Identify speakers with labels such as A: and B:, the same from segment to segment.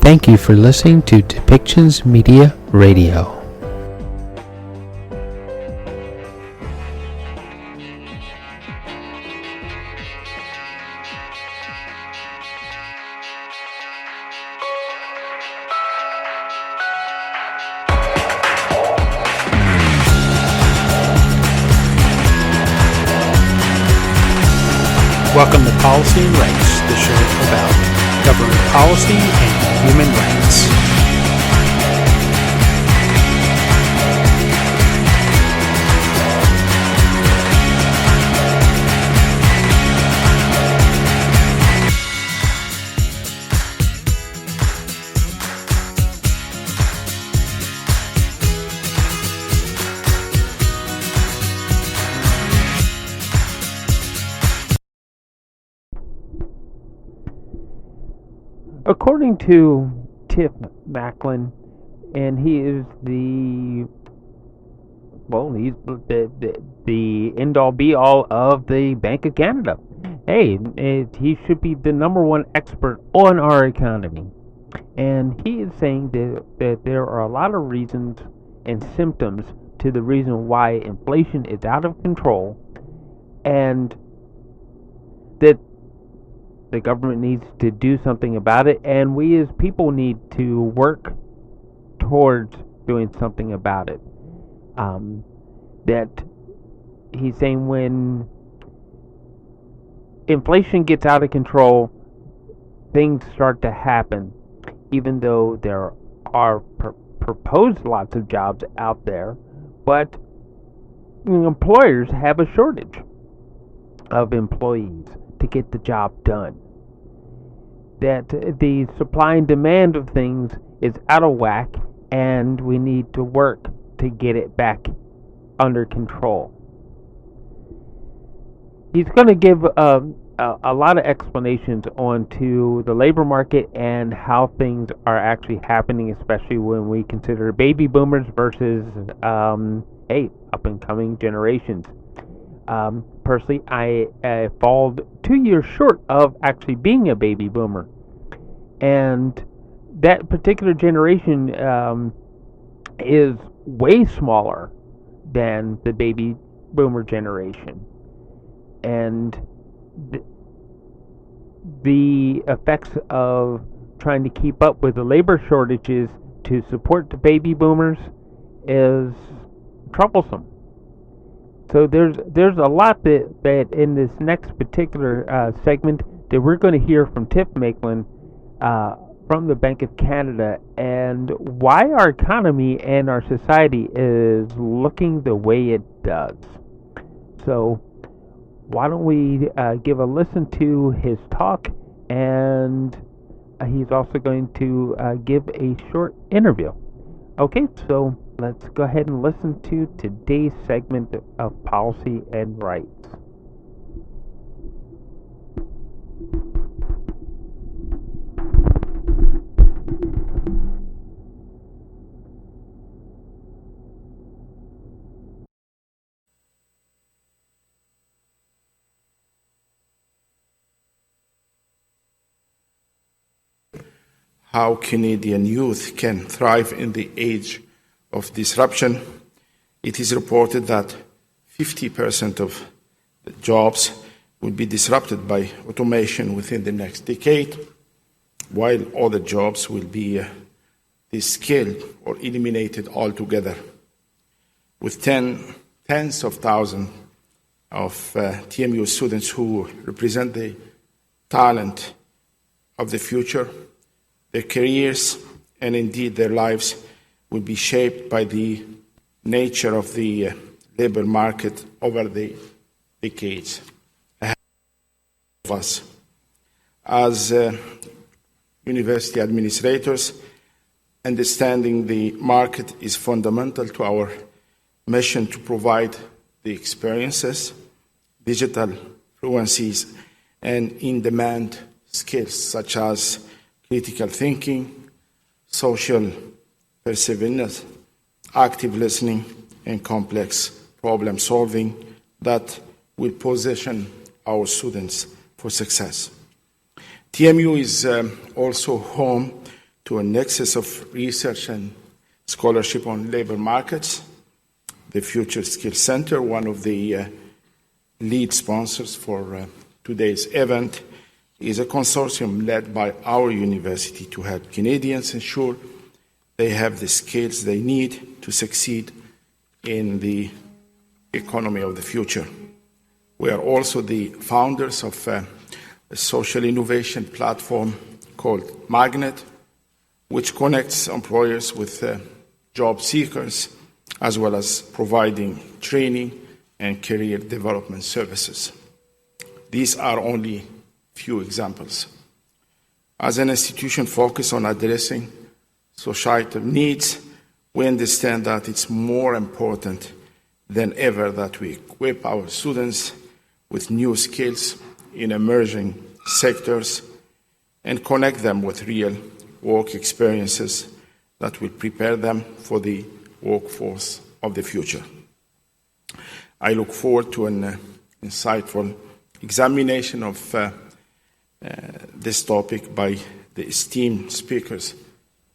A: Thank you for listening to Depictions Media Radio. Welcome to Policy and Rights, the show about government policy and human rights. According to Tiff Macklem, and he is he's the end-all be-all of the Bank of Canada. Hey, he should be the number one expert on our economy. And he is saying that there are a lot of reasons and symptoms to the reason why inflation is out of control, and that the government needs to do something about it, and we as people need to work towards doing something about it. That he's saying when inflation gets out of control, things start to happen, even though there are proposed lots of jobs out there, but employers have a shortage of employees to get the job done. That the supply and demand of things is out of whack, and we need to work to get it back under control. He's going to give a lot of explanations onto the labor market and how things are actually happening, especially when we consider baby boomers versus up and coming generations. Personally, I fall 2 years short of actually being a baby boomer, and that particular generation is way smaller than the baby boomer generation, and the effects of trying to keep up with the labor shortages to support the baby boomers is troublesome. So there's a lot that in this next particular segment that we're going to hear from Tiff Macklem from the Bank of Canada, and why our economy and our society is looking the way it does. So why don't we give a listen to his talk, and he's also going to give a short interview. Okay, so let's go ahead and listen to today's segment of Policy and Rights.
B: How Canadian youth can thrive in the age of disruption. It is reported that 50% of the jobs will be disrupted by automation within the next decade, while other jobs will be de-skilled or eliminated altogether. With tens of thousands of TMU students who represent the talent of the future, their careers and indeed their lives will be shaped by the nature of the labor market over the decades ahead of us. As university administrators, understanding the market is fundamental to our mission to provide the experiences, digital fluencies, and in-demand skills such as critical thinking, social perseverance, active listening, and complex problem solving that will position our students for success. TMU is also home to a nexus of research and scholarship on labor markets. The Future Skills Center, one of the lead sponsors for today's event, is a consortium led by our university to help Canadians ensure they have the skills they need to succeed in the economy of the future. We are also the founders of a social innovation platform called Magnet, which connects employers with job seekers, as well as providing training and career development services. These are only few examples. As an institution focused on addressing societal needs, we understand that it's more important than ever that we equip our students with new skills in emerging sectors and connect them with real work experiences that will prepare them for the workforce of the future. I look forward to an insightful examination of this topic by the esteemed speakers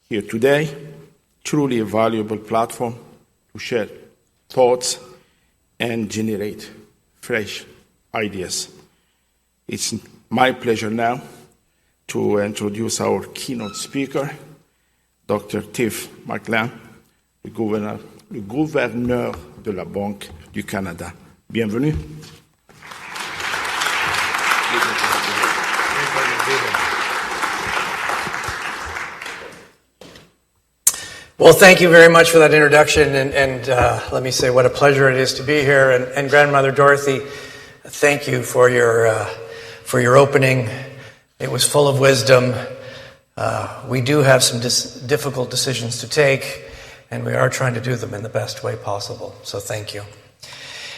B: here today. Truly a valuable platform to share thoughts and generate fresh ideas. It's my pleasure now to introduce our keynote speaker, Dr. Tiff Macklem, le gouverneur de la Banque du Canada. Bienvenue.
C: Well, thank you very much for that introduction, and let me say what a pleasure it is to be here. And Grandmother Dorothy, thank you for your opening. It was full of wisdom. We do have some difficult decisions to take, and we are trying to do them in the best way possible. So thank you.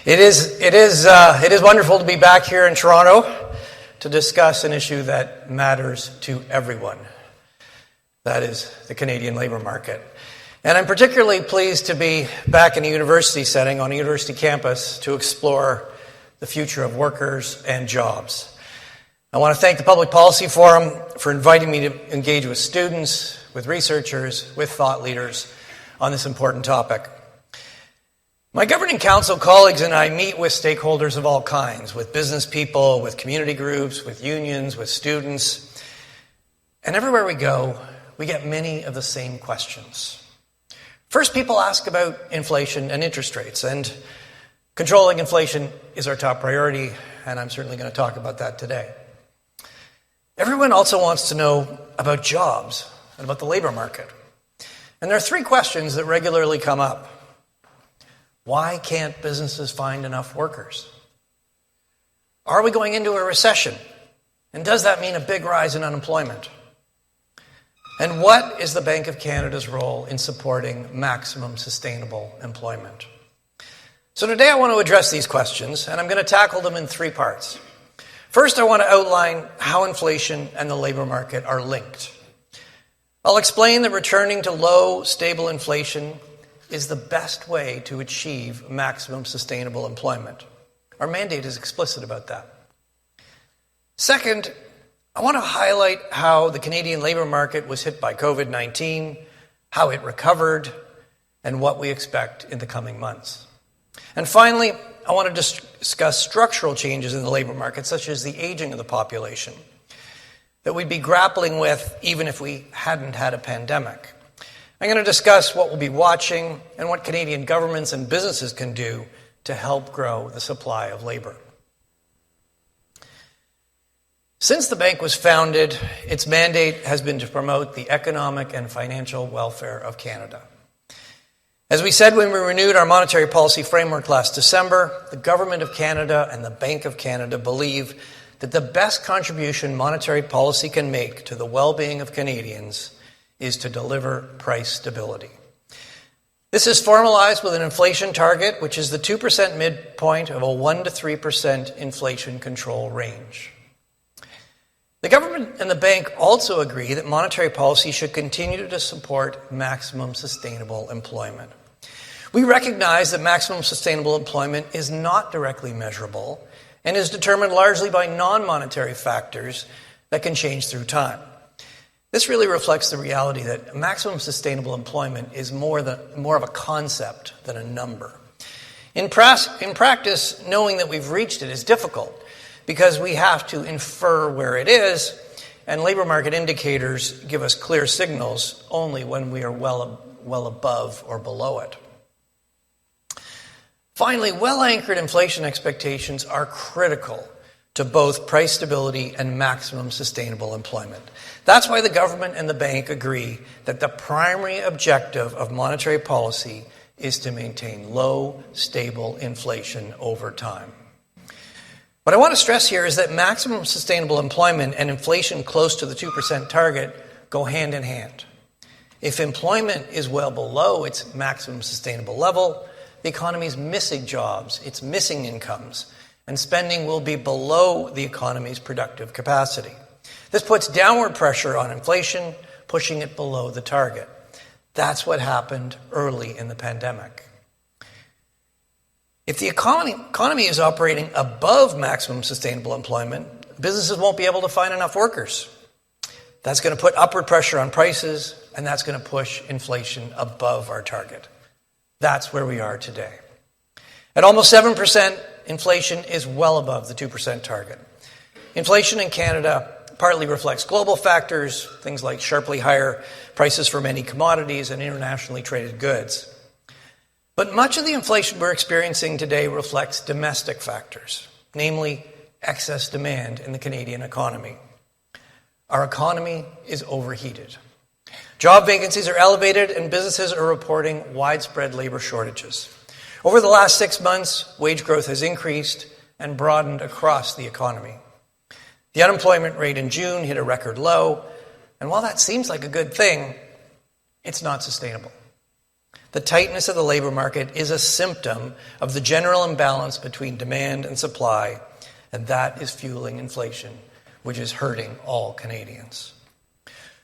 C: It is wonderful to be back here in Toronto to discuss an issue that matters to everyone. That is the Canadian labor market. And I'm particularly pleased to be back in a university setting, on a university campus, to explore the future of workers and jobs. I want to thank the Public Policy Forum for inviting me to engage with students, with researchers, with thought leaders on this important topic. My governing council colleagues and I meet with stakeholders of all kinds, with business people, with community groups, with unions, with students. And everywhere we go, we get many of the same questions. First, people ask about inflation and interest rates, and controlling inflation is our top priority, and I'm certainly going to talk about that today. Everyone also wants to know about jobs and about the labor market. And there are three questions that regularly come up. Why can't businesses find enough workers? Are we going into a recession? And does that mean a big rise in unemployment? And what is the Bank of Canada's role in supporting maximum sustainable employment? So today I want to address these questions, and I'm going to tackle them in three parts. First, I want to outline how inflation and the labor market are linked. I'll explain that returning to low, stable inflation is the best way to achieve maximum sustainable employment. Our mandate is explicit about that. Second, I want to highlight how the Canadian labor market was hit by COVID-19, how it recovered, and what we expect in the coming months. And finally, I want to discuss structural changes in the labor market, such as the aging of the population, that we'd be grappling with even if we hadn't had a pandemic. I'm going to discuss what we'll be watching and what Canadian governments and businesses can do to help grow the supply of labor. Since the bank was founded, its mandate has been to promote the economic and financial welfare of Canada. As we said when we renewed our monetary policy framework last December, the Government of Canada and the Bank of Canada believe that the best contribution monetary policy can make to the well-being of Canadians is to deliver price stability. This is formalized with an inflation target, which is the 2% midpoint of a 1% to 3% inflation control range. The government and the bank also agree that monetary policy should continue to support maximum sustainable employment. We recognize that maximum sustainable employment is not directly measurable and is determined largely by non-monetary factors that can change through time. This really reflects the reality that maximum sustainable employment is more of a concept than a number. In practice, knowing that we've reached it is difficult because we have to infer where it is, and labor market indicators give us clear signals only when we are well above or below it. Finally, well-anchored inflation expectations are critical to both price stability and maximum sustainable employment. That's why the government and the bank agree that the primary objective of monetary policy is to maintain low, stable inflation over time. What I want to stress here is that maximum sustainable employment and inflation close to the 2% target go hand in hand. If employment is well below its maximum sustainable level, the economy is missing jobs, it's missing incomes, and spending will be below the economy's productive capacity. This puts downward pressure on inflation, pushing it below the target. That's what happened early in the pandemic. If the economy is operating above maximum sustainable employment, businesses won't be able to find enough workers. That's going to put upward pressure on prices, and that's going to push inflation above our target. That's where we are today. At almost 7%, inflation is well above the 2% target. Inflation in Canada partly reflects global factors, things like sharply higher prices for many commodities and internationally traded goods. But much of the inflation we're experiencing today reflects domestic factors, namely excess demand in the Canadian economy. Our economy is overheated. Job vacancies are elevated and businesses are reporting widespread labor shortages. Over the last 6 months, wage growth has increased and broadened across the economy. The unemployment rate in June hit a record low, and while that seems like a good thing, it's not sustainable. The tightness of the labor market is a symptom of the general imbalance between demand and supply, and that is fueling inflation, which is hurting all Canadians.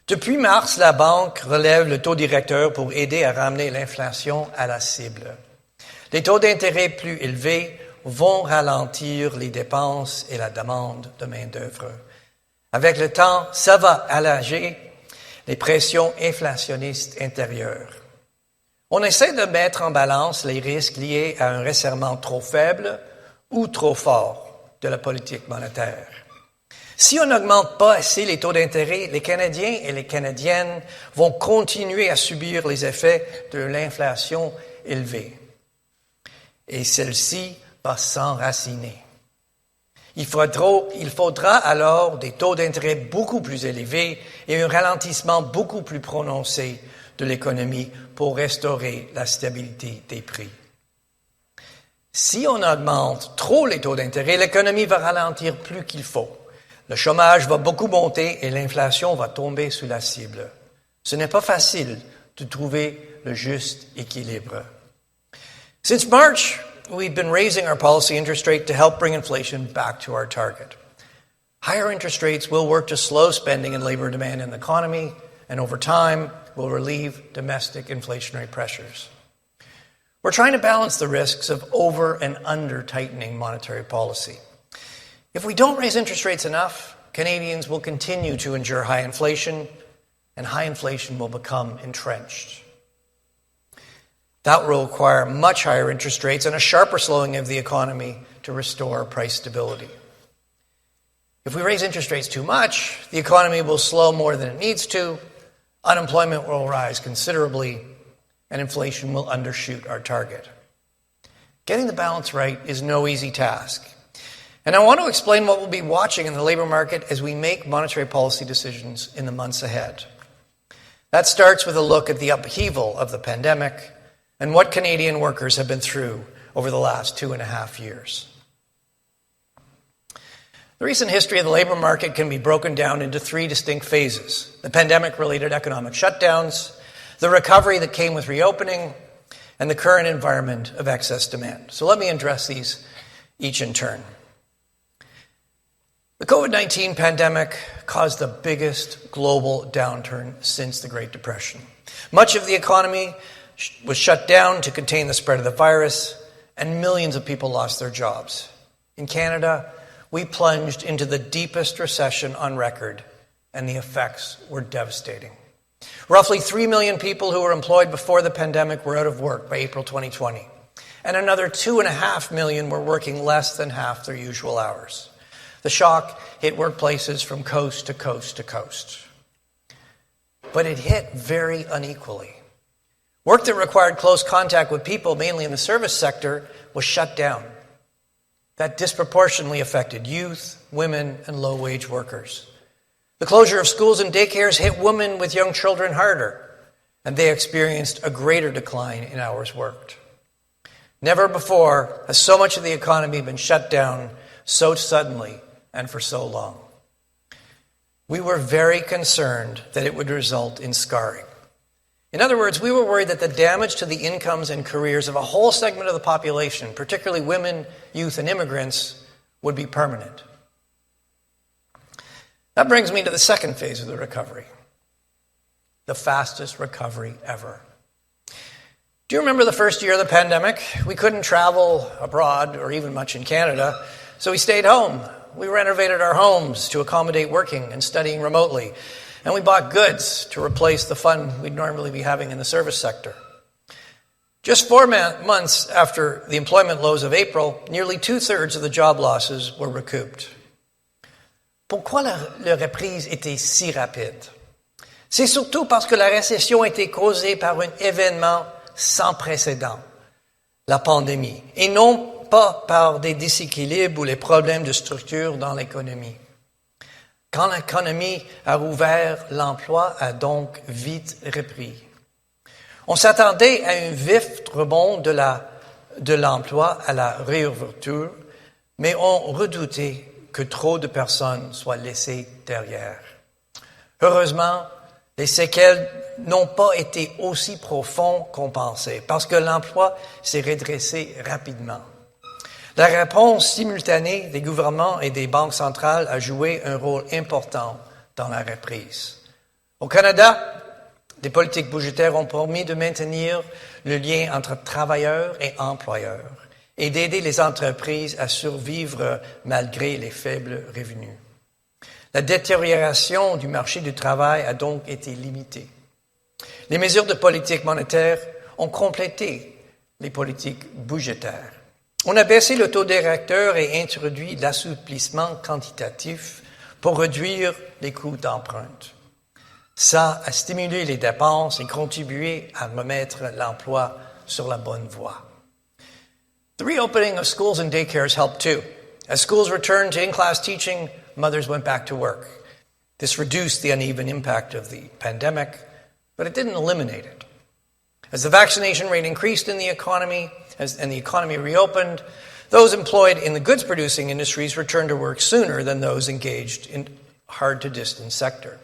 C: Depuis mars, la Banque relève le taux directeur pour aider à ramener l'inflation à la cible. Les taux d'intérêt plus élevés vont ralentir les dépenses et la demande de main-d'œuvre. Avec le temps, ça va alléger les pressions inflationnistes intérieures. On essaie de mettre en balance les risques liés à un resserrement trop faible ou trop fort de la politique monétaire. Si on n'augmente pas assez les taux d'intérêt, les Canadiens et les Canadiennes vont continuer à subir les effets de l'inflation élevée. Et celle-ci va s'enraciner. Il faudra alors des taux d'intérêt beaucoup plus élevés et un ralentissement beaucoup plus prononcé de l'économie pour restaurer la stabilité des prix. Si on augmente trop les taux d'intérêt, l'économie va ralentir plus qu'il faut. Le chômage va beaucoup monter et l'inflation va tomber sous la cible. Ce n'est pas facile de trouver le juste équilibre. Since March, we've been raising our policy interest rate to help bring inflation back to our target. Higher interest rates will work to slow spending and labor demand in the economy, and over time will relieve domestic inflationary pressures. We're trying to balance the risks of over and under tightening monetary policy. If we don't raise interest rates enough, Canadians will continue to endure high inflation, and high inflation will become entrenched. That will require much higher interest rates and a sharper slowing of the economy to restore price stability. If we raise interest rates too much, the economy will slow more than it needs to, unemployment will rise considerably, and inflation will undershoot our target. Getting the balance right is no easy task. And I want to explain what we'll be watching in the labor market as we make monetary policy decisions in the months ahead. That starts with a look at the upheaval of the pandemic and what Canadian workers have been through over the last 2.5 years. The recent history of the labor market can be broken down into 3 distinct phases: the pandemic-related economic shutdowns, the recovery that came with reopening, and the current environment of excess demand. So let me address these each in turn. The COVID-19 pandemic caused the biggest global downturn since the Great Depression. Much of the economy was shut down to contain the spread of the virus, and millions of people lost their jobs. In Canada, we plunged into the deepest recession on record and the effects were devastating. Roughly 3 million people who were employed before the pandemic were out of work by April 2020. And another 2.5 million were working less than half their usual hours. The shock hit workplaces from coast to coast to coast. But it hit very unequally. Work that required close contact with people, mainly in the service sector, was shut down. That disproportionately affected youth, women, and low-wage workers. The closure of schools and daycares hit women with young children harder, and they experienced a greater decline in hours worked. Never before has so much of the economy been shut down so suddenly and for so long. We were very concerned that it would result in scarring. In other words, we were worried that the damage to the incomes and careers of a whole segment of the population, particularly women, youth, and immigrants, would be permanent. That brings me to the second phase of the recovery, the fastest recovery ever. Do you remember the first year of the pandemic? We couldn't travel abroad or even much in Canada, so we stayed home. We renovated our homes to accommodate working and studying remotely, and we bought goods to replace the fun we'd normally be having in the service sector. Just 4 months after the employment lows of April, nearly 2/3 of the job losses were recouped. Pourquoi la reprise était si rapide? C'est surtout parce que la récession a été causée par un événement sans précédent, la pandémie, et non pas par des déséquilibres ou les problèmes de structure dans l'économie. Quand l'économie a rouvert, l'emploi a donc vite repris. On s'attendait à un vif rebond de l'emploi à la réouverture, mais on redoutait que trop de personnes soient laissées derrière. Heureusement, les séquelles n'ont pas été aussi profondes qu'on pensait, parce que l'emploi s'est redressé rapidement. La réponse simultanée des gouvernements et des banques centrales a joué un rôle important dans la reprise. Au Canada, des politiques budgétaires ont permis de maintenir le lien entre travailleurs et employeurs et d'aider les entreprises à survivre malgré les faibles revenus. La détérioration du marché du travail a donc été limitée. Les mesures de politique monétaire ont complété les politiques budgétaires. On a baissé le taux directeur et introduit l'assouplissement quantitatif pour réduire les coûts d'emprunt. Ça a stimulé les dépenses et contribué à remettre l'emploi sur la bonne voie. The reopening of schools and daycares helped too. As schools returned to in-class teaching, mothers went back to work. This reduced the uneven impact of the pandemic, but it didn't eliminate it. As the vaccination rate increased in the economy, and the economy reopened, those employed in the goods-producing industries returned to work sooner than those engaged in hard-to-distance sector.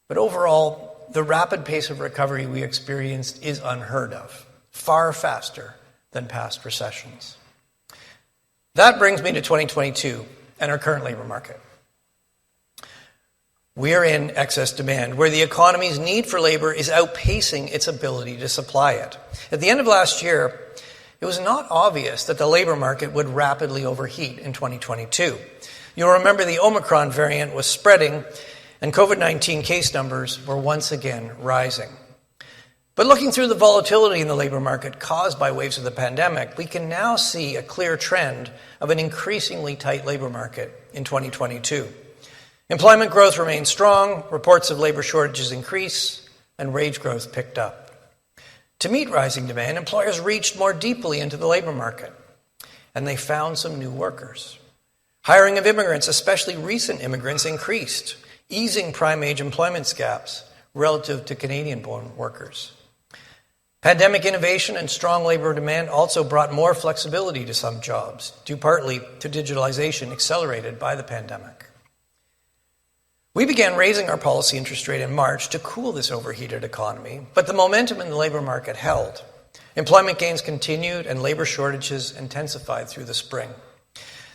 C: But overall, the rapid pace of recovery we experienced is unheard of, far faster than past recessions. That brings me to 2022 and our current labor market. We are in excess demand, where the economy's need for labor is outpacing its ability to supply it. At the end of last year, it was not obvious that the labor market would rapidly overheat in 2022. You'll remember the Omicron variant was spreading, and COVID-19 case numbers were once again rising. But looking through the volatility in the labor market caused by waves of the pandemic, we can now see a clear trend of an increasingly tight labor market in 2022. Employment growth remained strong, reports of labor shortages increased, and wage growth picked up. To meet rising demand, employers reached more deeply into the labor market, and they found some new workers. Hiring of immigrants, especially recent immigrants, increased, easing prime-age employment gaps relative to Canadian-born workers. Pandemic innovation and strong labor demand also brought more flexibility to some jobs, due partly to digitalization accelerated by the pandemic. We began raising our policy interest rate in March to cool this overheated economy, but the momentum in the labor market held. Employment gains continued and labor shortages intensified through the spring.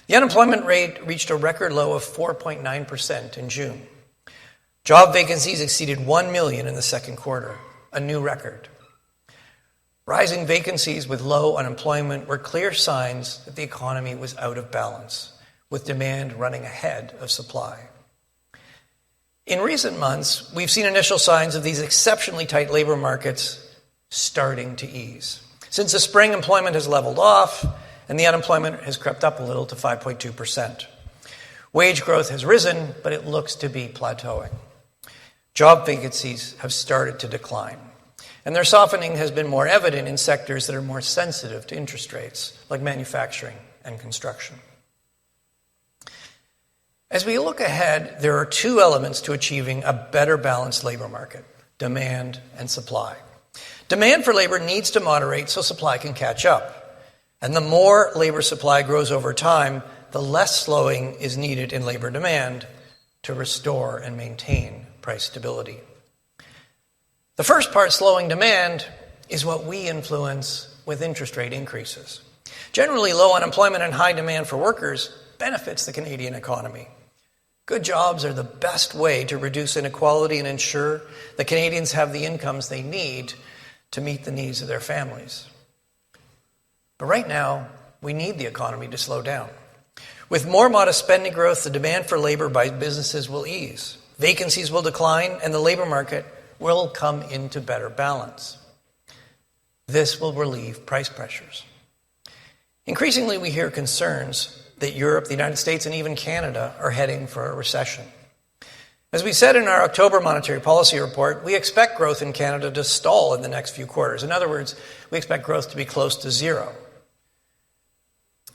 C: The unemployment rate reached a record low of 4.9% in June. Job vacancies exceeded 1 million in the second quarter, a new record. Rising vacancies with low unemployment were clear signs that the economy was out of balance, with demand running ahead of supply. In recent months, we've seen initial signs of these exceptionally tight labor markets starting to ease. Since the spring, employment has leveled off, and the unemployment has crept up a little to 5.2%. Wage growth has risen, but it looks to be plateauing. Job vacancies have started to decline, and their softening has been more evident in sectors that are more sensitive to interest rates, like manufacturing and construction. As we look ahead, there are two elements to achieving a better balanced labor market: demand and supply. Demand for labor needs to moderate so supply can catch up. And the more labor supply grows over time, the less slowing is needed in labor demand to restore and maintain price stability. The first part, slowing demand, is what we influence with interest rate increases. Generally, low unemployment and high demand for workers benefits the Canadian economy. Good jobs are the best way to reduce inequality and ensure that Canadians have the incomes they need to meet the needs of their families. But right now, we need the economy to slow down. With more modest spending growth, the demand for labor by businesses will ease. Vacancies will decline, and the labor market will come into better balance. This will relieve price pressures. Increasingly, we hear concerns that Europe, the United States, and even Canada are heading for a recession. As we said in our October monetary policy report, we expect growth in Canada to stall in the next few quarters. In other words, we expect growth to be close to zero.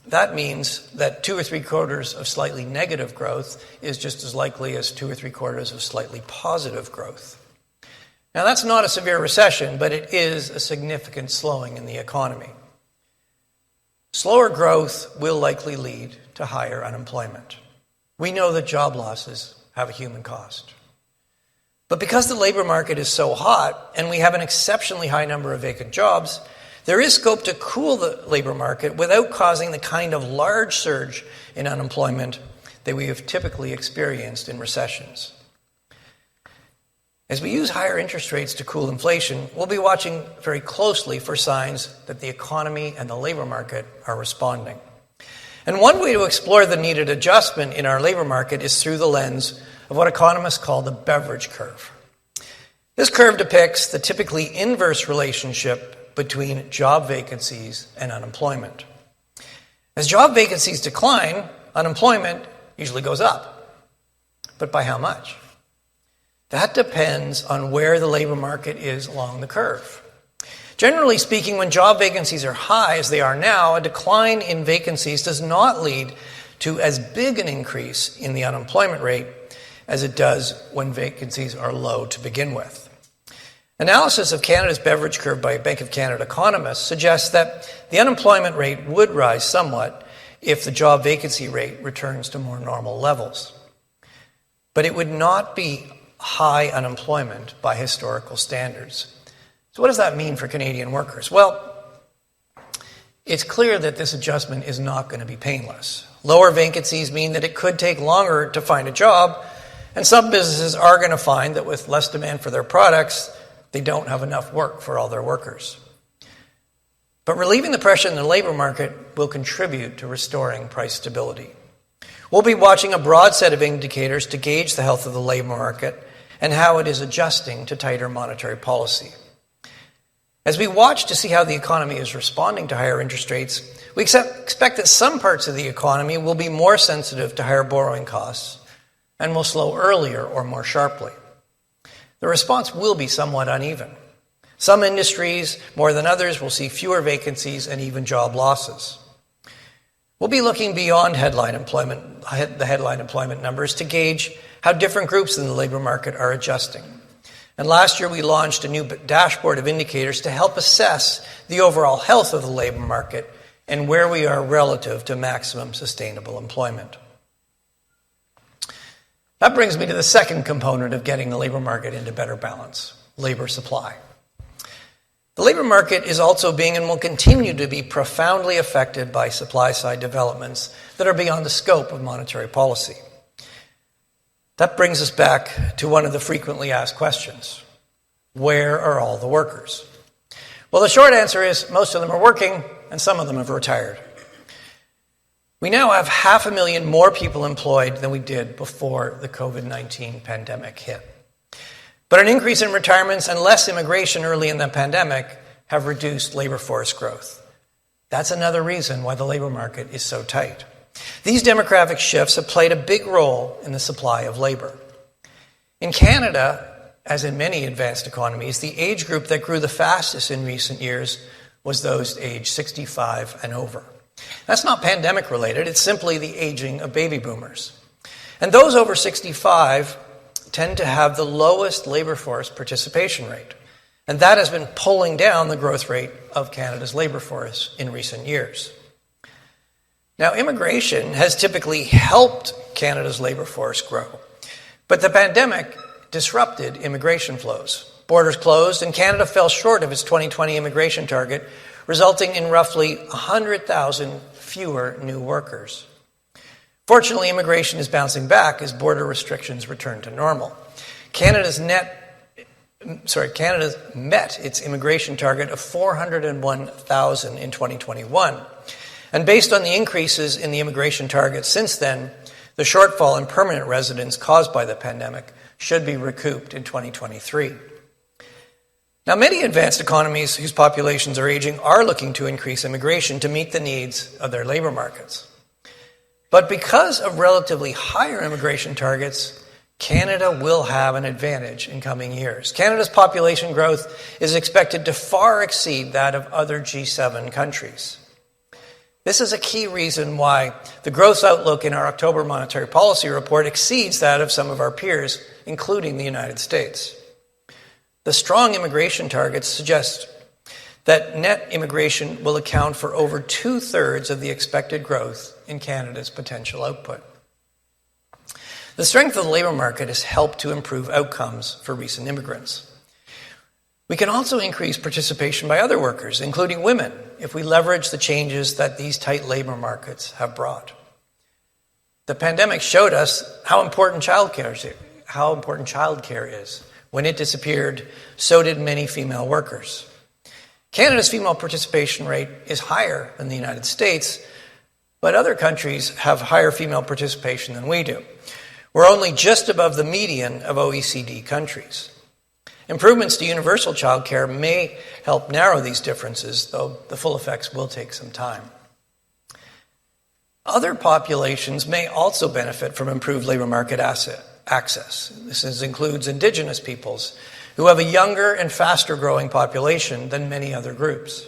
C: That means that 2 or 3 quarters of slightly negative growth is just as likely as 2 or 3 quarters of slightly positive growth. Now, that's not a severe recession, but it is a significant slowing in the economy. Slower growth will likely lead to higher unemployment. We know that job losses have a human cost. But because the labor market is so hot and we have an exceptionally high number of vacant jobs, there is scope to cool the labor market without causing the kind of large surge in unemployment that we have typically experienced in recessions. As we use higher interest rates to cool inflation, we'll be watching very closely for signs that the economy and the labor market are responding. And one way to explore the needed adjustment in our labor market is through the lens of what economists call the Beveridge curve. This curve depicts the typically inverse relationship between job vacancies and unemployment. As job vacancies decline, unemployment usually goes up. But by how much? That depends on where the labor market is along the curve. Generally speaking, when job vacancies are high, as they are now, a decline in vacancies does not lead to as big an increase in the unemployment rate as it does when vacancies are low to begin with. Analysis of Canada's Beveridge curve by Bank of Canada economists suggests that the unemployment rate would rise somewhat if the job vacancy rate returns to more normal levels. But it would not be high unemployment by historical standards. So what does that mean for Canadian workers? Well, it's clear that this adjustment is not going to be painless. Lower vacancies mean that it could take longer to find a job, and some businesses are going to find that with less demand for their products, they don't have enough work for all their workers. But relieving the pressure in the labor market will contribute to restoring price stability. We'll be watching a broad set of indicators to gauge the health of the labor market and how it is adjusting to tighter monetary policy. As we watch to see how the economy is responding to higher interest rates, we expect that some parts of the economy will be more sensitive to higher borrowing costs and will slow earlier or more sharply. The response will be somewhat uneven. Some industries, more than others, will see fewer vacancies and even job losses. We'll be looking beyond the headline employment numbers to gauge how different groups in the labor market are adjusting. And last year we launched a new dashboard of indicators to help assess the overall health of the labor market and where we are relative to maximum sustainable employment. That brings me to the second component of getting the labor market into better balance: labor supply. The labor market is also being and will continue to be profoundly affected by supply-side developments that are beyond the scope of monetary policy. That brings us back to one of the frequently asked questions: where are all the workers? Well, the short answer is most of them are working and some of them have retired. We now have 500,000 more people employed than we did before the COVID-19 pandemic hit. But an increase in retirements and less immigration early in the pandemic have reduced labor force growth. That's another reason why the labor market is so tight. These demographic shifts have played a big role in the supply of labor. In Canada, as in many advanced economies, the age group that grew the fastest in recent years was those aged 65 and over. That's not pandemic related, it's simply the aging of baby boomers. And those over 65 tend to have the lowest labor force participation rate. And that has been pulling down the growth rate of Canada's labor force in recent years. Now, immigration has typically helped Canada's labor force grow, but the pandemic disrupted immigration flows. Borders closed, and Canada fell short of its 2020 immigration target, resulting in roughly 100,000 fewer new workers. Fortunately, immigration is bouncing back as border restrictions return to normal. Canada met its immigration target of 401,000 in 2021. And based on the increases in the immigration target since then, the shortfall in permanent residents caused by the pandemic should be recouped in 2023. Now, many advanced economies whose populations are aging are looking to increase immigration to meet the needs of their labor markets. But because of relatively higher immigration targets, Canada will have an advantage in coming years. Canada's population growth is expected to far exceed that of other G7 countries. This is a key reason why the growth outlook in our October monetary policy report exceeds that of some of our peers, including the United States. The strong immigration targets suggest that net immigration will account for over 2/3 of the expected growth in Canada's potential output. The strength of the labor market has helped to improve outcomes for recent immigrants. We can also increase participation by other workers, including women, if we leverage the changes that these tight labor markets have brought. The pandemic showed us how important childcare is. When it disappeared, so did many female workers. Canada's female participation rate is higher than the United States, but other countries have higher female participation than we do. We're only just above the median of OECD countries. Improvements to universal childcare may help narrow these differences, though the full effects will take some time. Other populations may also benefit from improved labor market access. This includes Indigenous peoples, who have a younger and faster growing population than many other groups.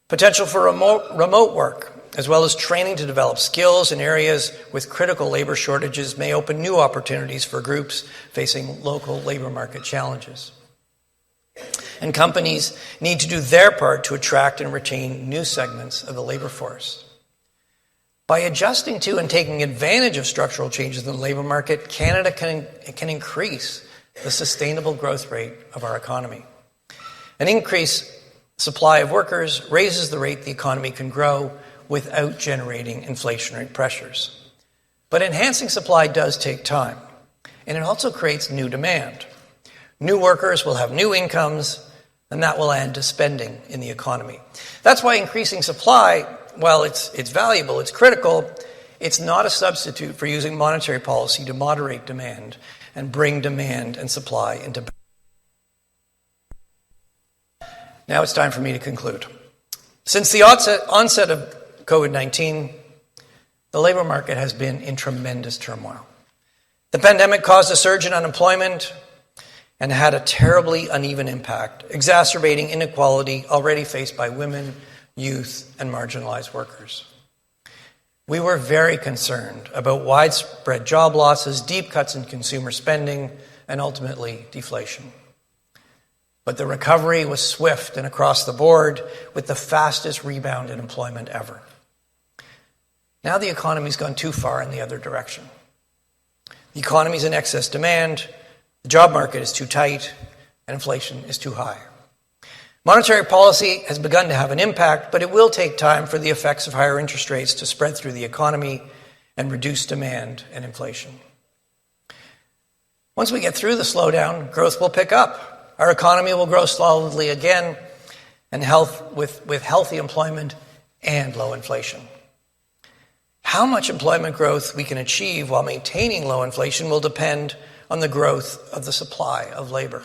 C: Potential for remote work, as well as training to develop skills in areas with critical labor shortages, may open new opportunities for groups facing local labor market challenges. And companies need to do their part to attract and retain new segments of the labor force. By adjusting to and taking advantage of structural changes in the labor market, Canada can increase the sustainable growth rate of our economy. An increased supply of workers raises the rate the economy can grow without generating inflationary pressures. But enhancing supply does take time, and it also creates new demand. New workers will have new incomes, and that will add to spending in the economy. That's why increasing supply, while it's valuable, it's critical, it's not a substitute for using monetary policy to moderate demand and bring demand and supply into balance. Now it's time for me to conclude. Since the onset of COVID-19, the labor market has been in tremendous turmoil. The pandemic caused a surge in unemployment and had a terribly uneven impact, exacerbating inequality already faced by women, youth, and marginalized workers. We were very concerned about widespread job losses, deep cuts in consumer spending, and ultimately deflation. But the recovery was swift and across the board, with the fastest rebound in employment ever. Now the economy's gone too far in the other direction. The economy's in excess demand, the job market is too tight, and inflation is too high. Monetary policy has begun to have an impact, but it will take time for the effects of higher interest rates to spread through the economy and reduce demand and inflation. Once we get through the slowdown, growth will pick up. Our economy will grow solidly again, and with healthy employment and low inflation. How much employment growth we can achieve while maintaining low inflation will depend on the growth of the supply of labor.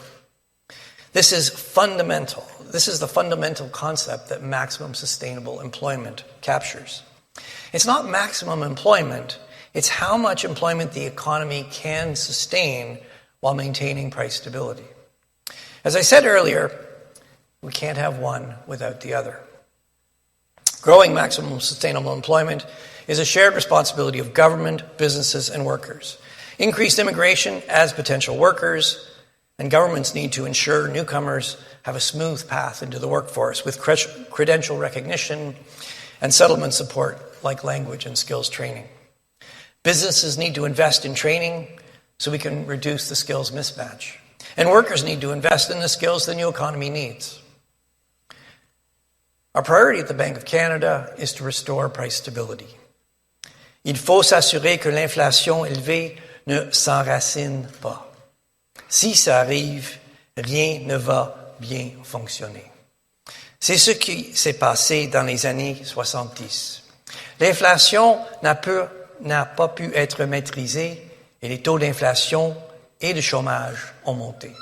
C: This is fundamental. This is the fundamental concept that maximum sustainable employment captures. It's not maximum employment, it's how much employment the economy can sustain while maintaining price stability. As I said earlier, we can't have one without the other. Growing maximum sustainable employment is a shared responsibility of government, businesses, and workers. Increased immigration adds potential workers, and governments need to ensure newcomers have a smooth path into the workforce with credential recognition and settlement support like language and skills training. Businesses need to invest in training so we can reduce the skills mismatch. And workers need to invest in the skills the new economy needs. Our priority at the Bank of Canada is to restore price stability. Il faut s'assurer que l'inflation élevée ne s'enracine pas. Si ça arrive, rien ne va bien fonctionner. C'est ce qui s'est passé dans les années 70. L'inflation n'a pas pu être maîtrisée et les taux d'inflation et de chômage ont monté.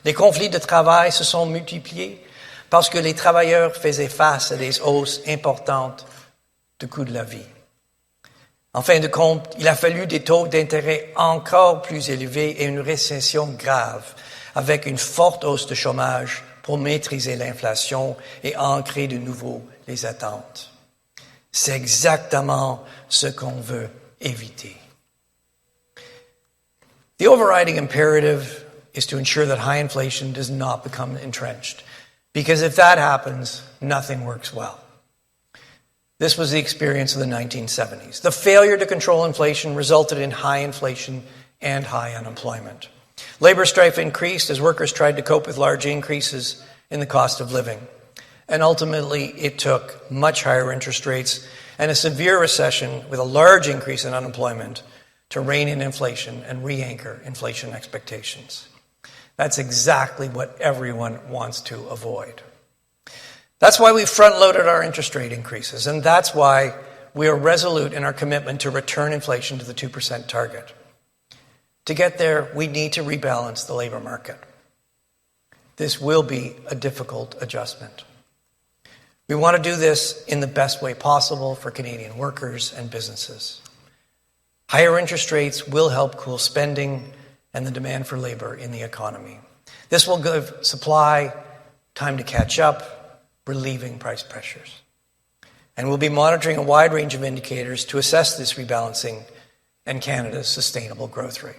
C: Les conflits de travail se sont multipliés parce que les travailleurs faisaient face à des hausses importantes du coût de la vie. En fin de compte, il a fallu des taux d'intérêt encore plus élevés et une récession grave, avec une forte hausse de chômage pour maîtriser l'inflation et ancrer de nouveau les attentes. C'est exactement ce qu'on veut éviter. The overriding imperative is to ensure that high inflation does not become entrenched, because if that happens, nothing works well. This was the experience of the 1970s. The failure to control inflation resulted in high inflation and high unemployment. Labor strife increased as workers tried to cope with large increases in the cost of living. And ultimately, it took much higher interest rates and a severe recession with a large increase in unemployment to rein in inflation and re-anchor inflation expectations. That's exactly what everyone wants to avoid. That's why we front-loaded our interest rate increases, and that's why we are resolute in our commitment to return inflation to the 2% target. To get there, we need to rebalance the labor market. This will be a difficult adjustment. We want to do this in the best way possible for Canadian workers and businesses. Higher interest rates will help cool spending and the demand for labor in the economy. This will give supply time to catch up, relieving price pressures. And we'll be monitoring a wide range of indicators to assess this rebalancing and Canada's sustainable growth rate.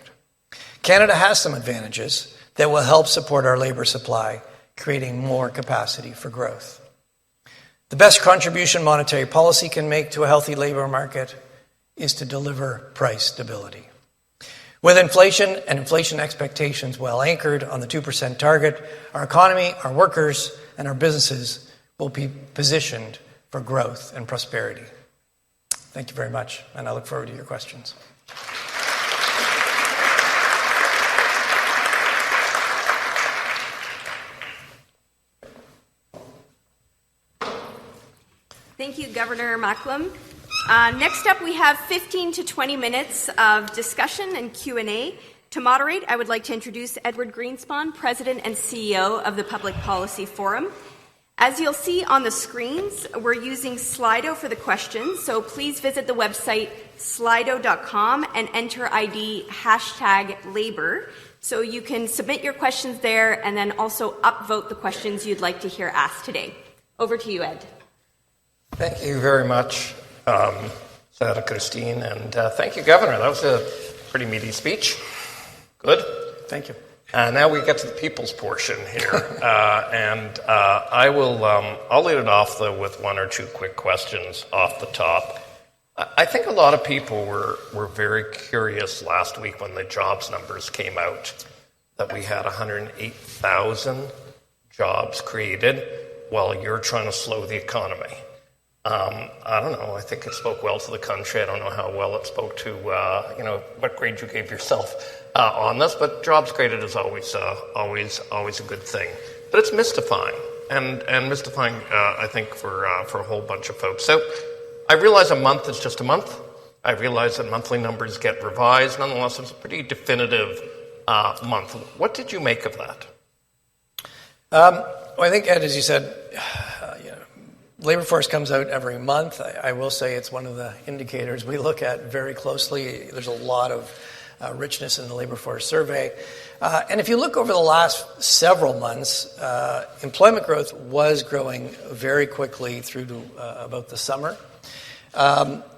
C: Canada has some advantages that will help support our labor supply, creating more capacity for growth. The best contribution monetary policy can make to a healthy labor market is to deliver price stability. With inflation and inflation expectations well anchored on the 2% target, our economy, our workers, and our businesses will be positioned for growth and prosperity. Thank you very much, and I look forward to your questions.
D: Thank you, Governor Macklem. Next up, we have 15 to 20 minutes of discussion and Q&A. To moderate, I would like to introduce Edward Greenspon, President and CEO of the Public Policy Forum. As you'll see on the screens, we're using Slido for the questions, so please visit the website slido.com and enter ID #labor so you can submit your questions there and then also upvote the questions you'd like to hear asked today. Over to you, Ed.
E: Thank you very much, Senator Christine, and thank you, Governor. That was a pretty meaty speech. Good.
C: Thank you.
E: Now we get to the people's portion here, and I'll lead it off though with one or two quick questions off the top. I think a lot of people were very curious last week when the jobs numbers came out that we had 108,000 jobs created while you're trying to slow the economy. I don't know. I think it spoke well to the country. I don't know how well it spoke to what grade you gave yourself on this, but jobs created is always a good thing. But it's mystifying, and mystifying, I think, for a whole bunch of folks. So I realize a month is just a month, I realize that monthly numbers get revised. Nonetheless, it's a pretty definitive month. What did you make of that?
C: Well, I think, Ed, as you said, labor force comes out every month. I will say it's one of the indicators we look at very closely. There's a lot of richness in the labor force survey. And if you look over the last several months, employment growth was growing very quickly through to about the summer.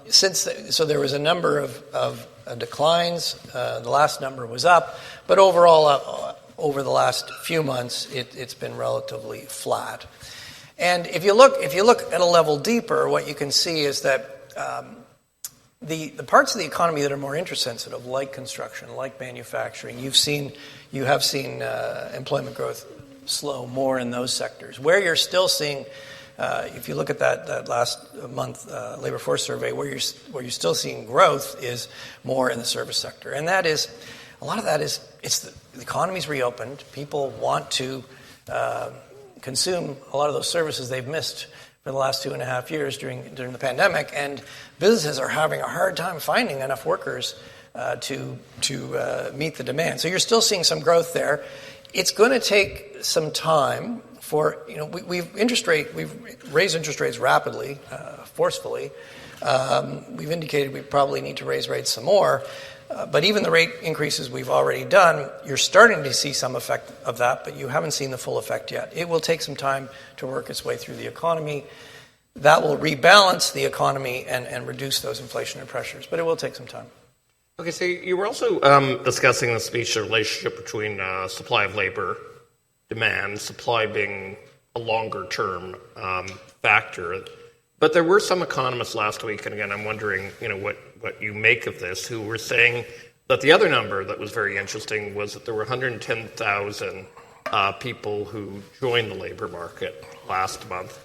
C: So there was a number of declines. The last number was up, but overall, over the last few months, it's been relatively flat. And if you look at a level deeper, what you can see is that the parts of the economy that are more interest sensitive, like construction, like manufacturing, you have seen employment growth slow more in those sectors. Where you're still seeing, if you look at that last month labor force survey, where you're still seeing growth is more in the service sector, and that is a lot of that is the economy's reopened. People want to consume a lot of those services they've missed for the last 2.5 years during the pandemic, and businesses are having a hard time finding enough workers to meet the demand. So you're still seeing some growth there. It's going to take some time for we've raised interest rates rapidly, forcefully. We've indicated we probably need to raise rates some more. But even the rate increases we've already done, you're starting to see some effect of that, but you haven't seen the full effect yet. It will take some time to work its way through the economy. That will rebalance the economy and reduce those inflationary pressures, but it will take some time.
E: Okay, so you were also discussing in the speech the relationship between supply of labor, demand, supply being a longer-term factor. But there were some economists last week, and again, I'm wondering, what you make of this, who were saying that the other number that was very interesting was that there were 110,000 people who joined the labor market last month,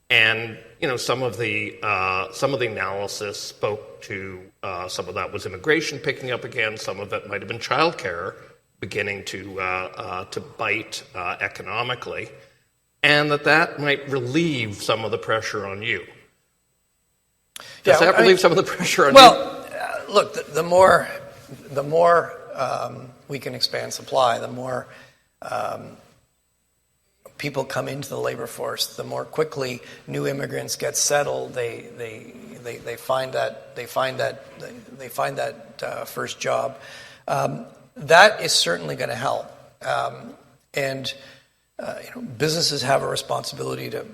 E: and some of the analysis spoke to some of that was immigration picking up again, some of it might have been childcare beginning to bite economically, and that might relieve some of the pressure on you. Does that relieve some of the pressure on you?
C: Well, look, the more we can expand supply, the more people come into the labor force, the more quickly new immigrants get settled. They find that first job. That is certainly going to help. And businesses have a responsibility to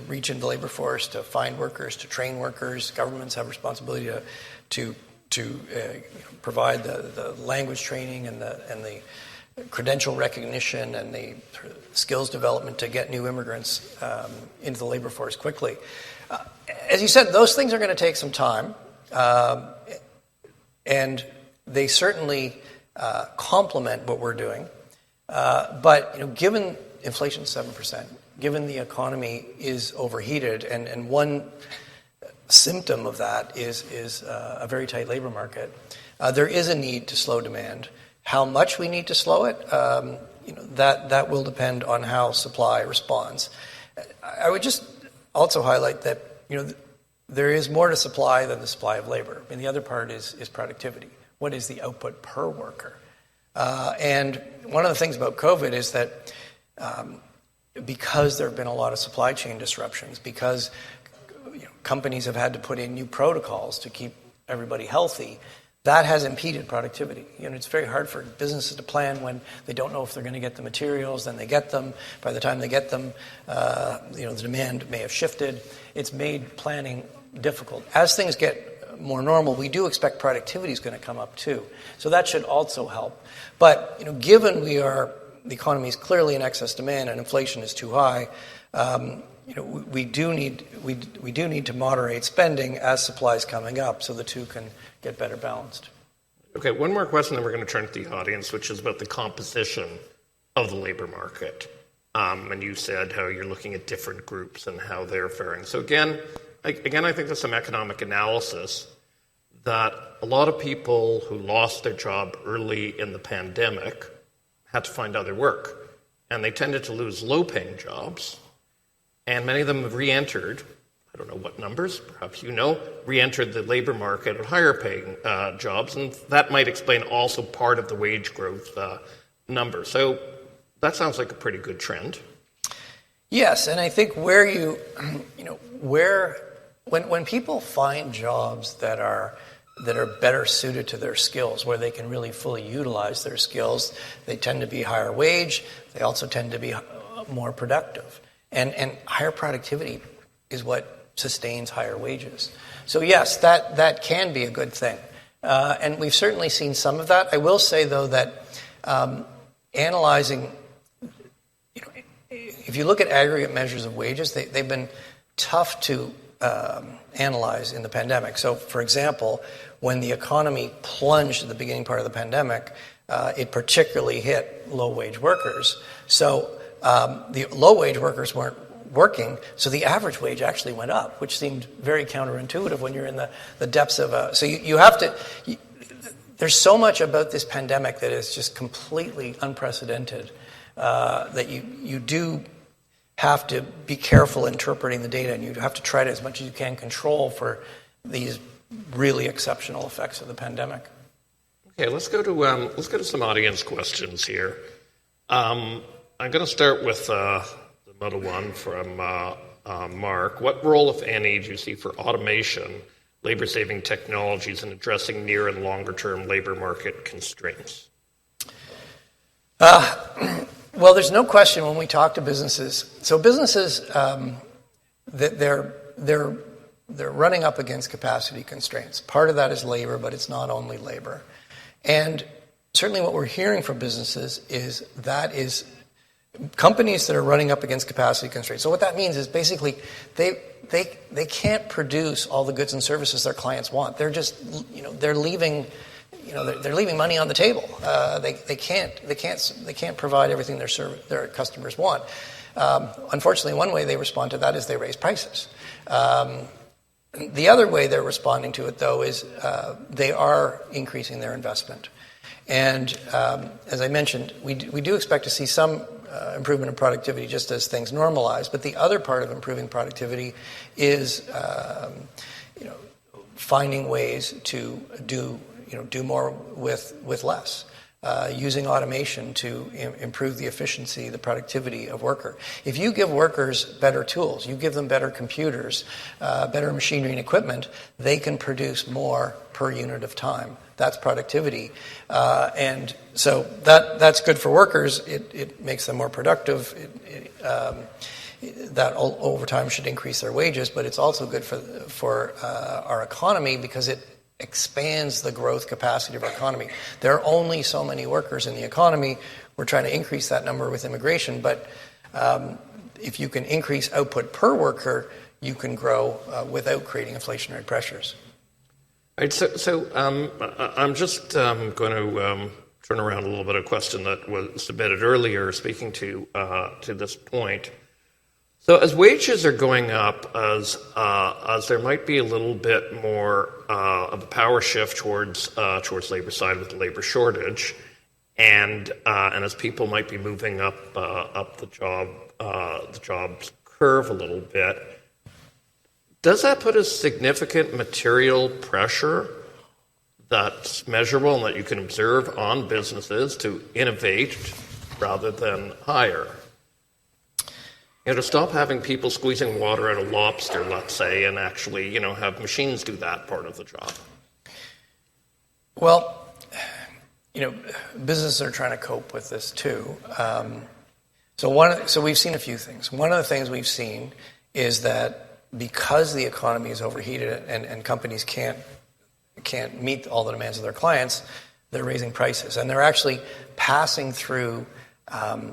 C: reach into the labor force, to find workers, to train workers. Governments have a responsibility to provide the language training and the credential recognition and the skills development to get new immigrants into the labor force quickly. As you said, those things are going to take some time, and they certainly complement what we're doing. But given inflation 7%, given the economy is overheated, and one symptom of that is a very tight labor market, there is a need to slow demand. How much we need to slow it, that will depend on how supply responds. I would just also highlight that there is more to supply than the supply of labor. And the other part is productivity. What is the output per worker? And one of the things about COVID is that because there have been a lot of supply chain disruptions, because companies have had to put in new protocols to keep everybody healthy, that has impeded productivity. It's very hard for businesses to plan when they don't know if they're going to get the materials, then they get them. By the time they get them, the demand may have shifted. It's made planning difficult. As things get more normal, we do expect productivity is going to come up too. So that should also help. But given the economy is clearly in excess demand and inflation is too high, we do need to moderate spending as supply is coming up, so the two can get better balanced.
E: Okay, one more question, then we're going to turn to the audience, which is about the composition of the labor market. And you said how you're looking at different groups and how they're faring. So again, I think there's some economic analysis that a lot of people who lost their job early in the pandemic had to find other work, and they tended to lose low-paying jobs. And many of them have re-entered I don't know what numbers, perhaps you know, re-entered the labor market at higher paying jobs, and that might explain also part of the wage growth number. So that sounds like a pretty good trend.
C: Yes, and I think when people find jobs that are better suited to their skills, where they can really fully utilize their skills, they tend to be higher wage. They also tend to be more productive, and higher productivity is what sustains higher wages. So yes, that can be a good thing, and we've certainly seen some of that. I will say though that analyzing, if you look at aggregate measures of wages, they've been tough to analyze in the pandemic. So, for example, when the economy plunged at the beginning part of the pandemic, it particularly hit low-wage workers. So the low-wage workers weren't working, so the average wage actually went up, which seemed very counterintuitive when you're in the depths of a... So you have to... There's so much about this pandemic that is just completely unprecedented that you do have to be careful interpreting the data, and you have to try to, as much as you can, control for these really exceptional effects of the pandemic.
E: Okay, let's go to some audience questions here. I'm going to start with the middle one from Mark. What role, if any, do you see for automation, labor-saving technologies in addressing near and longer-term labor market constraints?
C: Well, there's no question when we talk to businesses. So businesses, they're running up against capacity constraints. Part of that is labor, but it's not only labor. And certainly what we're hearing from businesses is companies that are running up against capacity constraints. So what that means is basically they can't produce all the goods and services their clients want. They're just, they're leaving money on the table. They can't provide everything their customers want. Unfortunately, one way they respond to that is they raise prices. The other way they're responding to it, though, is they are increasing their investment. And as I mentioned, we do expect to see some improvement in productivity just as things normalize. But the other part of improving productivity is finding ways to do more with less, using automation to improve the efficiency, the productivity of worker. If you give workers better tools, you give them better computers, better machinery and equipment, they can produce more per unit of time. That's productivity. And so that's good for workers. It makes them more productive. That over time should increase their wages, but it's also good for our economy because it expands the growth capacity of our economy. There are only so many workers in the economy. We're trying to increase that number with immigration, but if you can increase output per worker, you can grow without creating inflationary pressures.
E: All right, so I'm just going to turn around a little bit of a question that was submitted earlier, speaking to this point. So as wages are going up, as there might be a little bit more of a power shift towards labor side with the labor shortage, and as people might be moving up the jobs curve a little bit, does that put a significant material pressure that's measurable and that you can observe on businesses to innovate rather than hire? To stop having people squeezing water out of lobster, let's say, and actually, have machines do that part of the job.
C: Well, businesses are trying to cope with this too. So we've seen a few things. One of the things we've seen is that because the economy is overheated and companies can't meet all the demands of their clients, they're raising prices, and they're actually passing through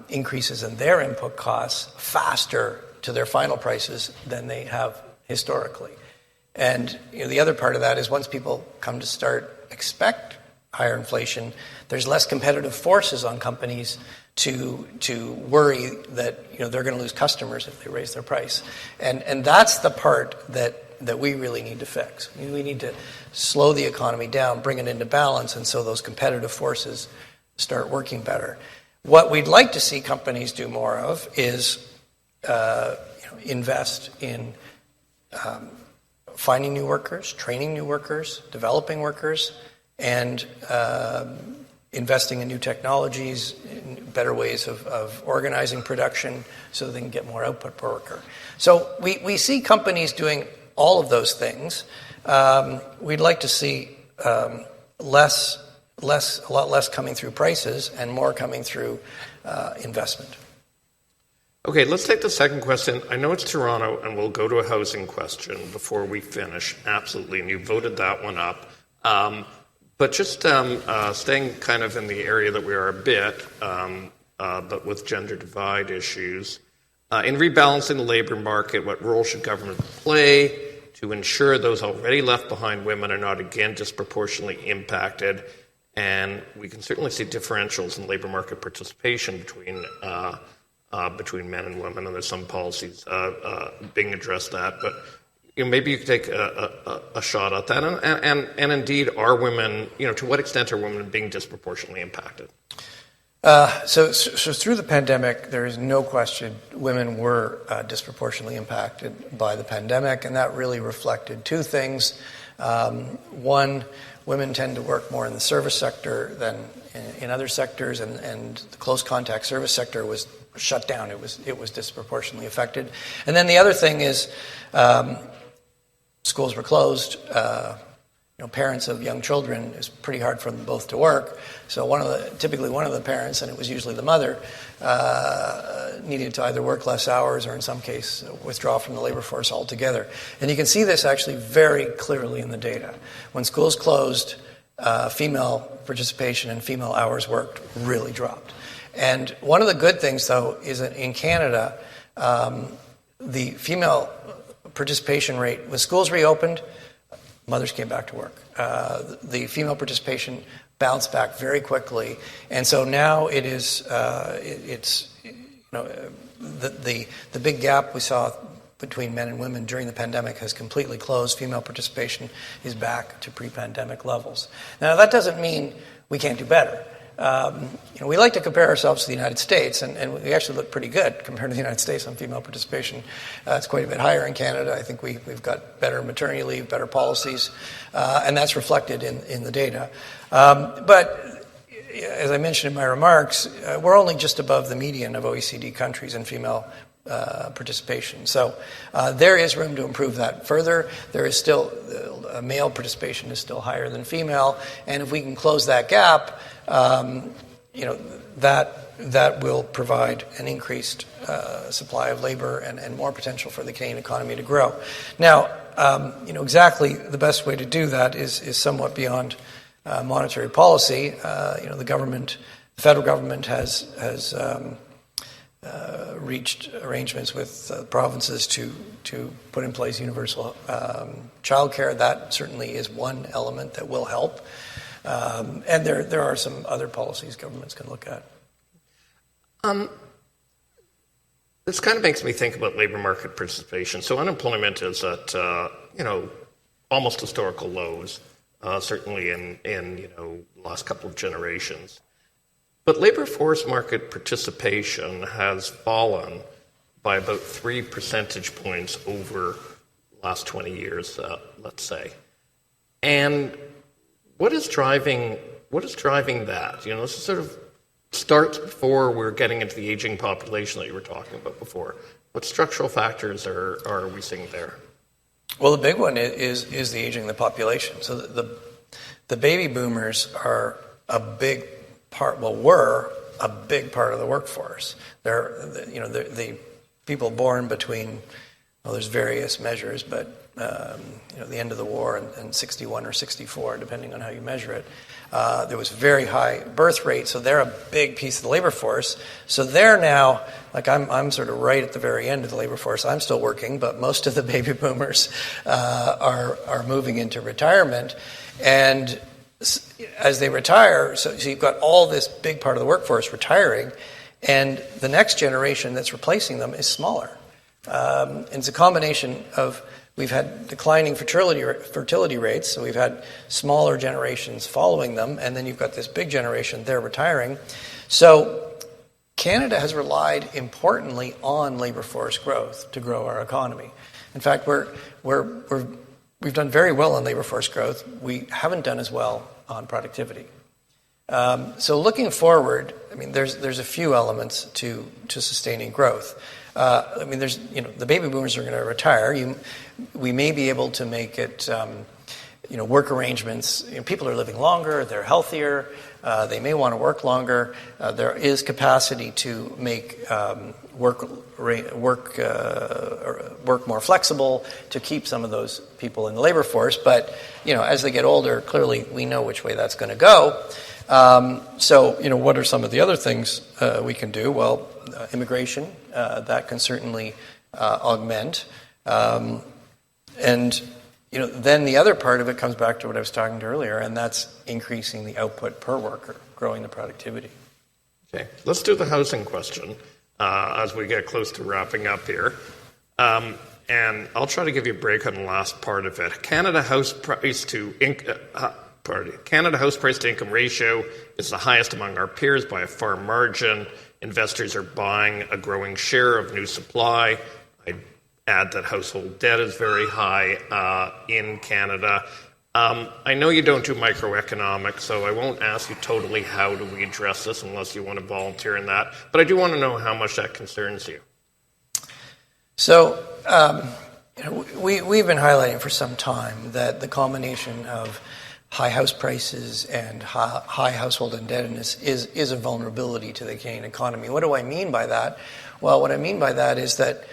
C: increases in their input costs faster to their final prices than they have historically. And the other part of that is once people come to expect higher inflation, there's less competitive forces on companies to worry that they're going to lose customers if they raise their price. And that's the part that we really need to fix. We need to slow the economy down, bring it into balance, and so those competitive forces start working better. What we'd like to see companies do more of is invest in finding new workers, training new workers, developing workers, and investing in new technologies, in better ways of organizing production so they can get more output per worker. So we see companies doing all of those things. We'd like to see a lot less coming through prices and more coming through investment.
E: Okay, let's take the second question. I know it's Toronto, and we'll go to a housing question before we finish. Absolutely, and you voted that one up. But just staying kind of in the area that we are a bit, but with gender divide issues. In rebalancing the labour market, what role should government play to ensure those already left behind women are not again disproportionately impacted? And we can certainly see differentials in labour market participation between men and women, and there's some policies being addressed that. But maybe you could take a shot at that. And indeed, are women, to what extent are women being disproportionately impacted?
C: So through the pandemic, there is no question women were disproportionately impacted by the pandemic, and that really reflected two things. One, women tend to work more in the service sector than in other sectors, and the close contact service sector was shut down. It was disproportionately affected. And then the other thing is schools were closed. Parents of young children, it's pretty hard for them both to work. So typically one of the parents, and it was usually the mother, needed to either work less hours or in some case withdraw from the labor force altogether. And you can see this actually very clearly in the data. When schools closed, female participation and female hours worked really dropped. And one of the good things, though, is that in Canada, the female participation rate, when schools reopened, mothers came back to work. The female participation bounced back very quickly, and so now it is. The big gap we saw between men and women during the pandemic has completely closed. Female participation is back to pre-pandemic levels. Now that doesn't mean we can't do better. We like to compare ourselves to the United States, and we actually look pretty good compared to the United States on female participation. It's quite a bit higher in Canada. I think we've got better maternity leave, better policies, and that's reflected in the data. But as I mentioned in my remarks, we're only just above the median of OECD countries in female participation. So there is room to improve that further. There is still male participation is still higher than female, and if we can close that gap, that will provide an increased supply of labor and more potential for the Canadian economy to grow. Now, exactly the best way to do that is somewhat beyond monetary policy. The federal government has reached arrangements with provinces to put in place universal childcare. That certainly is one element that will help. And there are some other policies governments can look at.
E: This kind of makes me think about labor market participation. So unemployment is at almost historical lows, certainly in the last couple of generations. But labor force market participation has fallen by about 3 percentage points over the last 20 years, let's say. And what is driving that? This sort of starts before we're getting into the aging population that you were talking about before. What structural factors are we seeing there?
C: Well, the big one is the aging of the population. So the baby boomers are a big part. Well, were a big part of the workforce. They're the people born between. Well, there's various measures, but the end of the war and 61 or 64, depending on how you measure it, there was very high birth rate, so they're a big piece of the labor force. So they're now, like I'm sort of right at the very end of the labor force. I'm still working, but most of the baby boomers are moving into retirement, and as they retire, so you've got all this big part of the workforce retiring, and the next generation that's replacing them is smaller. And it's a combination of we've had declining fertility rates, so we've had smaller generations following them, and then you've got this big generation, they're retiring. So Canada has relied importantly on labor force growth to grow our economy. In fact, we've done very well on labor force growth. We haven't done as well on productivity. So looking forward, I mean, there's a few elements to sustaining growth. I mean, the baby boomers are going to retire. We may be able to make it, work arrangements. People are living longer. They're healthier. They may want to work longer. There is capacity to make work more flexible to keep some of those people in the labor force. But as they get older, clearly we know which way that's going to go. So what are some of the other things we can do? Well, immigration that can certainly augment, and then the other part of it comes back to what I was talking to earlier, and that's increasing the output per worker, growing the productivity.
E: Okay, let's do the housing question as we get close to wrapping up here. And I'll try to give you a break on the last part of it. Canada house price to income ratio is the highest among our peers by a far margin. Investors are buying a growing share of new supply. I'd add that household debt is very high in Canada. I know you don't do microeconomics, so I won't ask you totally how do we address this unless you want to volunteer in that. But I do want to know how much that concerns you.
C: So we've been highlighting for some time that the combination of high house prices and high household indebtedness is a vulnerability to the Canadian economy. What do I mean by that? Well, what I mean by that is that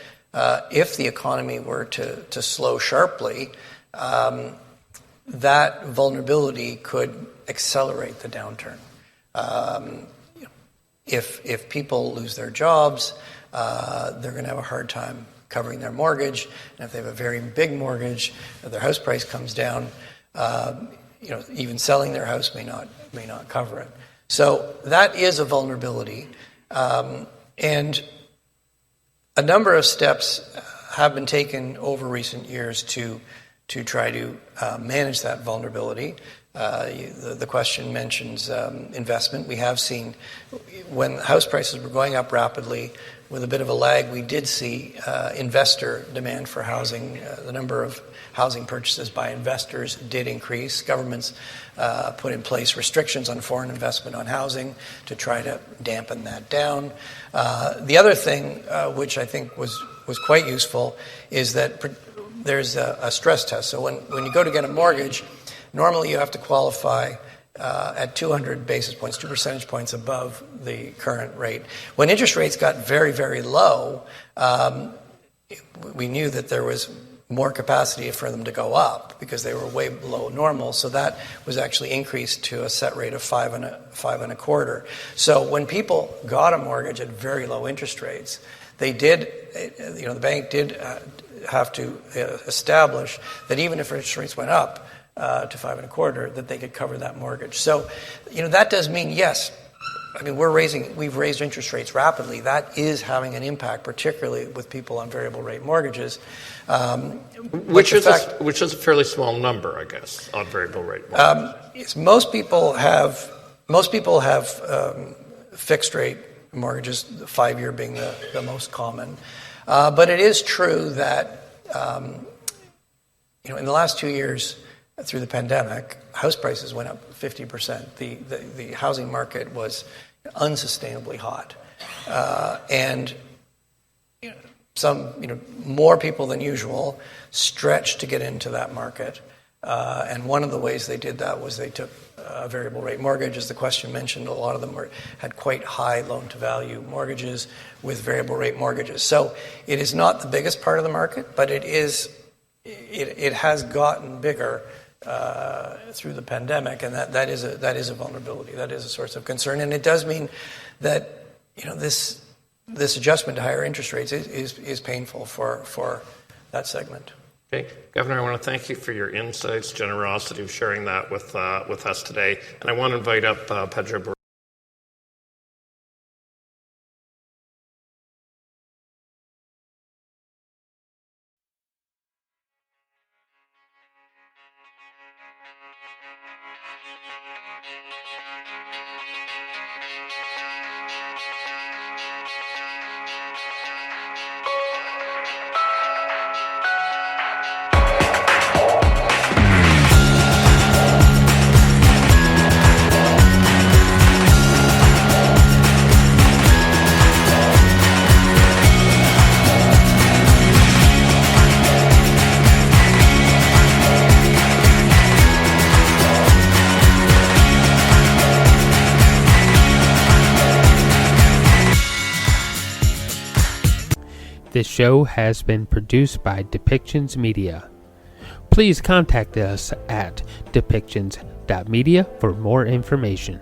C: if the economy were to slow sharply, that vulnerability could accelerate the downturn. If people lose their jobs, they're going to have a hard time covering their mortgage, and if they have a very big mortgage, if their house price comes down, even selling their house may not cover it. So that is a vulnerability, and a number of steps have been taken over recent years to try to manage that vulnerability. The question mentions investment. We have seen when house prices were going up rapidly, with a bit of a lag, we did see investor demand for housing. The number of housing purchases by investors did increase. Governments put in place restrictions on foreign investment on housing to try to dampen that down. The other thing, which I think was quite useful, is that there's a stress test. So when you go to get a mortgage, normally you have to qualify at 200 basis points, 2 percentage points above the current rate. When interest rates got very, very low, we knew that there was more capacity for them to go up because they were way below normal. So that was actually increased to a set rate of 5.25%. So when people got a mortgage at very low interest rates, they did, the bank did have to establish that even if interest rates went up to 5.25%, that they could cover that mortgage. So, that does mean, yes, I mean, we've raised interest rates rapidly. That is having an impact, particularly with people on variable rate mortgages.
E: Which is a fairly small number, I guess, on variable rate mortgages.
C: Most people have fixed rate mortgages, the 5-year being the most common. But it is true that in the last 2 years, through the pandemic, house prices went up 50%. The housing market was unsustainably hot, and more people than usual stretched to get into that market. And one of the ways they did that was they took a variable rate mortgage. As the question mentioned, a lot of them had quite high loan-to-value mortgages with variable rate mortgages. So it is not the biggest part of the market, but it has gotten bigger through the pandemic, and that is a vulnerability. That is a source of concern, and it does mean that this adjustment to higher interest rates is painful for that segment.
E: Okay, Governor, I want to thank you for your insights, generosity of sharing that with us today, and I want to invite up Pedro.
A: This show has been produced by Depictions Media. Please contact us at depictions.media for more information.